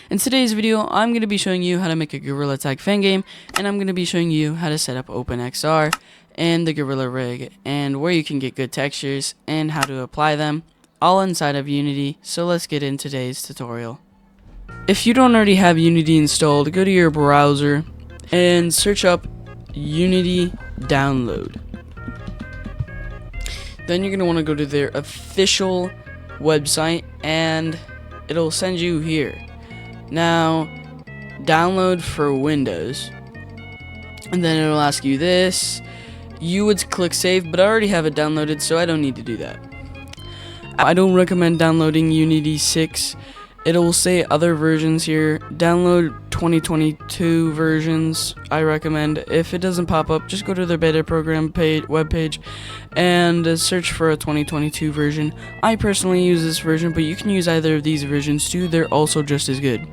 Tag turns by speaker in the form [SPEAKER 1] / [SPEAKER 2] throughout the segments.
[SPEAKER 1] In today's video, I'm going to be showing you how to make a Gorilla Tag fan game, and I'm going to be showing you how to set up OpenXR and the Gorilla Rig, and where you can get good textures, and how to apply them, all inside of Unity. So let's get into today's tutorial. If you don't already have Unity installed, go to your browser and search up Unity Download. Then you're going to want to go to their official website, and it'll send you here. Now, download for Windows, and then it'll ask you this. You would click save, but I already have it downloaded, so I don't need to do that. I don't recommend downloading Unity 6. It'll say other versions here. Download 2022 versions, I recommend. If it doesn't pop up, just go to their beta program webpage and search for a 2022 version. I personally use this version, but you can use either of these versions too. They're also just as good.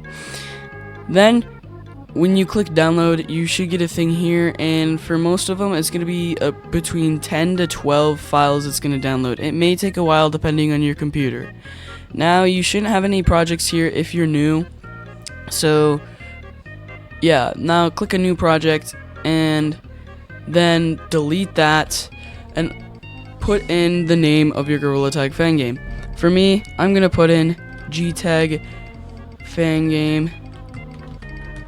[SPEAKER 1] Then, when you click download, you should get a thing here, and for most of them, it's going to be between 10 to 12 files it's going to download. It may take a while depending on your computer. Now, you shouldn't have any projects here if you're new. So, yeah, now click a new project and then delete that and put in the name of your Gorilla Tag fan game. For me, I'm going to put in GTag fan game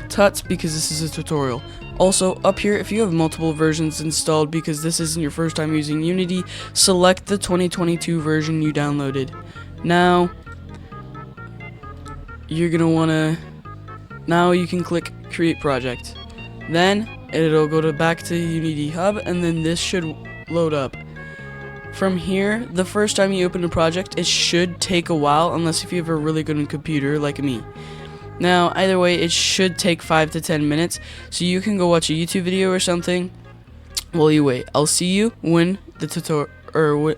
[SPEAKER 1] tuts because this is a tutorial. Also, up here, if you have multiple versions installed because this isn't your first time using Unity, select the 2022 version you downloaded. Now, you're gonna wanna, now you can click create project. Then, it'll go back to Unity Hub, and then this should load up. From here, the first time you open a project, it should take a while, unless if you have a really good computer like me. Now, either way, it should take 5 to 10 minutes, so you can go watch a YouTube video or something while you wait. I'll see you when the tutorial,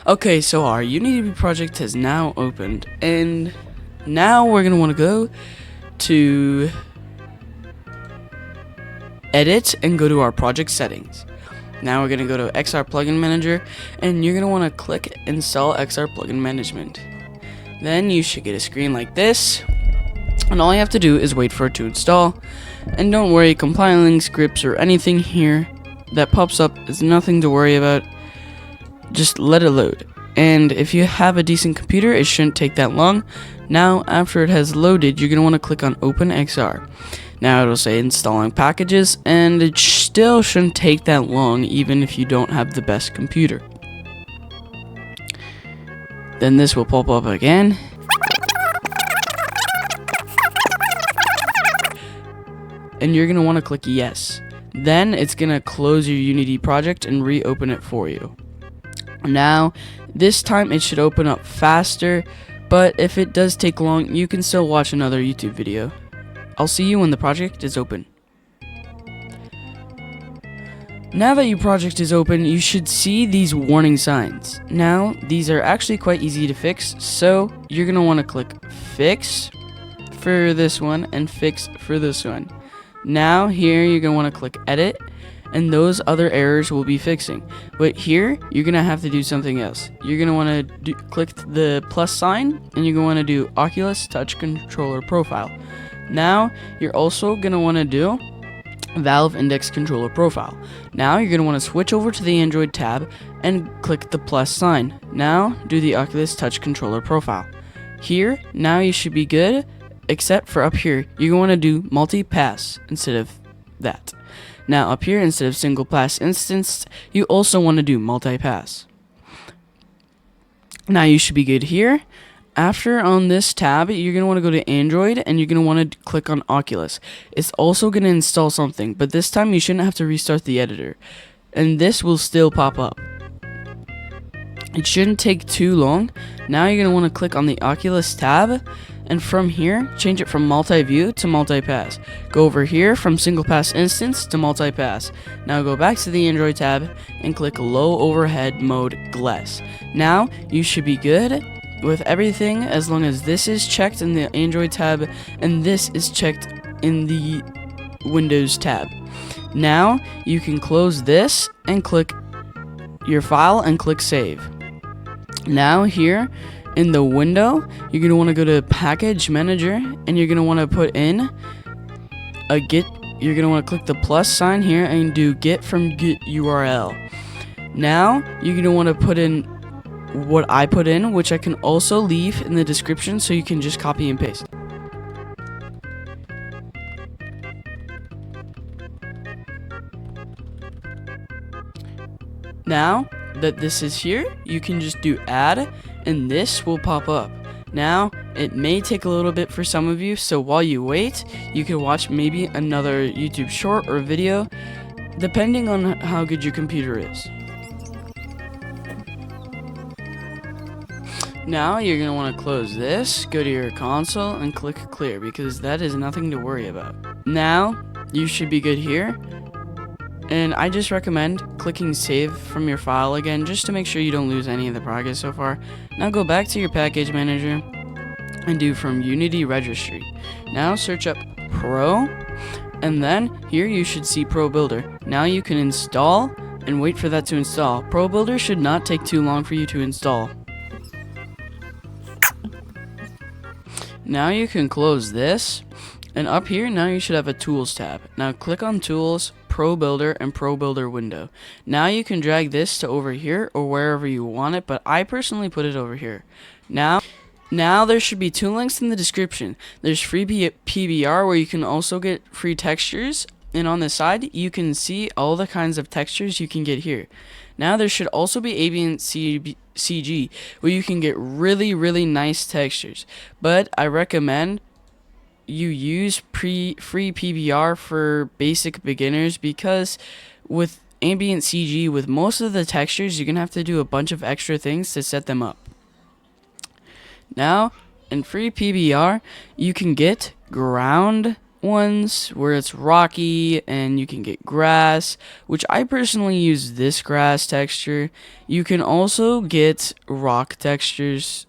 [SPEAKER 1] okay, so our Unity project has now opened, and now we're going to want to go to edit and go to our project settings. Now we're going to go to XR Plugin Manager, and you're going to want to click Install XR Plugin Management. Then you should get a screen like this, and all you have to do is wait for it to install. And don't worry, compiling scripts or anything here that pops up is nothing to worry about. Just let it load. And if you have a decent computer, it shouldn't take that long. Now, after it has loaded, you're going to want to click on OpenXR. Now it'll say installing packages, and it still shouldn't take that long even if you don't have the best computer. Then this will pop up again. And you're going to want to click yes. Then it's going to close your Unity project and reopen it for you. Now, this time it should open up faster, but if it does take long, you can still watch another YouTube video. I'll see you when the project is open. Now that your project is open, you should see these warning signs. Now, these are actually quite easy to fix, so you're going to want to click fix for this one and fix for this one. Now, here you're going to want to click edit, and those other errors will be fixing. But here, you're going to have to do something else. You're going to want to click the plus sign, and you're going to want to do Oculus Touch Controller Profile. Now, you're also going to want to do Valve Index Controller Profile. Now, you're going to want to switch over to the Android tab and click the plus sign. Now, do the Oculus Touch Controller Profile. Here, now you should be good, except for up here, you're going to want to do multi-pass instead of that. Now up here, instead of single pass instance, you also want to do multi-pass. Now you should be good here. After on this tab, you're going to want to go to Android, and you're going to want to click on Oculus. It's also going to install something, but this time you shouldn't have to restart the editor. And this will still pop up. It shouldn't take too long. Now you're going to want to click on the Oculus tab, and from here, change it from multi-view to multi-pass. Go over here from single pass instance to multi-pass. Now go back to the Android tab and click low overhead mode GLESS. Now you should be good with everything as long as this is checked in the Android tab and this is checked in the Windows tab. Now you can close this and click your file and click save. Now here, in the window, you're going to want to go to Package Manager, and you're going to want to put in a git. You're going to want to click the plus sign here and do git from git URL. Now, you're going to want to put in what I put in, which I can also leave in the description so you can just copy and paste. Now that this is here, you can just do add, and this will pop up. Now, it may take a little bit for some of you, so while you wait, you can watch maybe another YouTube short or video, depending on how good your computer is. Now, you're going to want to close this, go to your console, and click clear, because that is nothing to worry about. Now, you should be good here. And I just recommend clicking save from your file again, just to make sure you don't lose any of the progress so far. Now go back to your package manager and do from Unity registry. Now search up Pro, and then here you should see Pro Builder. Now you can install and wait for that to install. Pro Builder should not take too long for you to install. Now you can close this, and up here now you should have a Tools tab. Now click on Tools, Pro Builder, and Pro Builder window. Now you can drag this to over here or wherever you want it, but I personally put it over here. Now there should be two links in the description. There's free PBR, where you can also get free textures, and on the side you can see all the kinds of textures you can get here. Now there should also be ambient CG, where you can get really nice textures, but I recommend you use free PBR for basic beginners, because with ambient CG, with most of the textures, you're gonna have to do a bunch of extra things to set them up. Now, in free PBR, you can get ground ones where it's rocky, and you can get grass, which I personally use this grass texture. You can also get rock textures,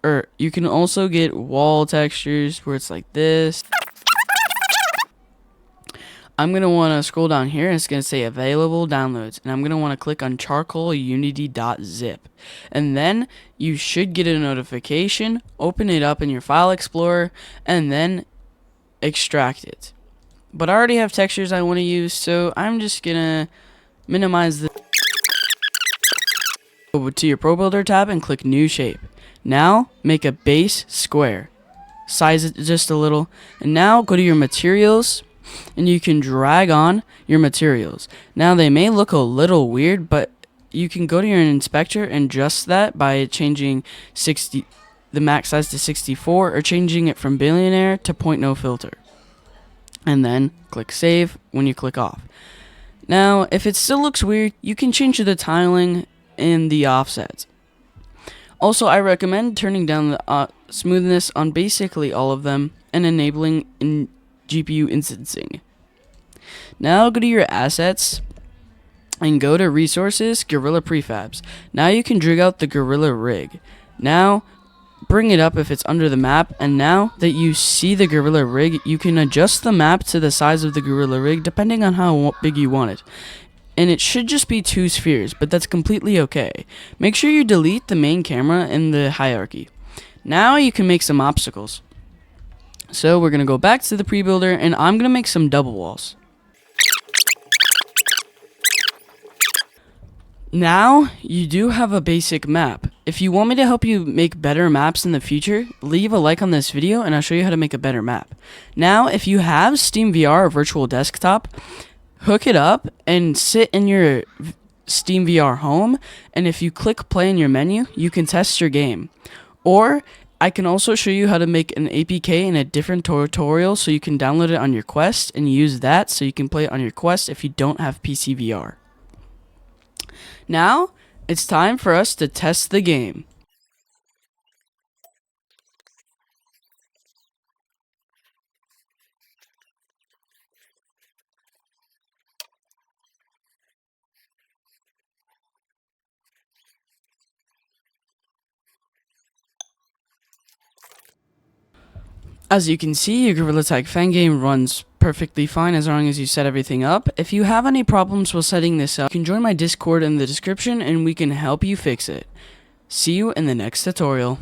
[SPEAKER 1] or you can also get wall textures where it's like this. I'm going to want to scroll down here, and it's going to say available downloads, and I'm going to want to click on charcoalunity.zip, and then you should get a notification. Open it up in your file explorer and then extract it. But I already have textures I want to use, so I'm just going to minimize this. Go to your Pro Builder tab and click New Shape. Now, make a base square. Size it just a little. And now, go to your materials, and you can drag on your materials. Now, they may look a little weird, but you can go to your inspector and adjust that by changing the max size to 64, or changing it from billionaire to 0.0 filter. And then, click Save when you click off. Now, if it still looks weird, you can change the tiling and the offsets. Also, I recommend turning down the smoothness on basically all of them and enabling GPU instancing. Now go to your assets and go to resources, Gorilla Prefabs. Now you can drag out the Gorilla rig. Now bring it up if it's under the map, and now that you see the Gorilla rig, you can adjust the map to the size of the Gorilla rig depending on how big you want it. And it should just be 2 spheres, but that's completely okay. Make sure you delete the main camera in the hierarchy. Now you can make some obstacles. So we're going to go back to the pre-builder, and I'm going to make some double walls. Now you do have a basic map. If you want me to help you make better maps in the future, leave a like on this video and I'll show you how to make a better map. Now, if you have SteamVR or virtual desktop, hook it up and sit in your SteamVR home, and if you click play in your menu, you can test your game. Or I can also show you how to make an APK in a different tutorial, so you can download it on your Quest and use that so you can play it on your Quest if you don't have PC VR. Now, it's time for us to test the game. As you can see, your Gorilla Tag fan game runs perfectly fine as long as you set everything up. If you have any problems while setting this up, you can join my Discord in the description and we can help you fix it. See you in the next tutorial.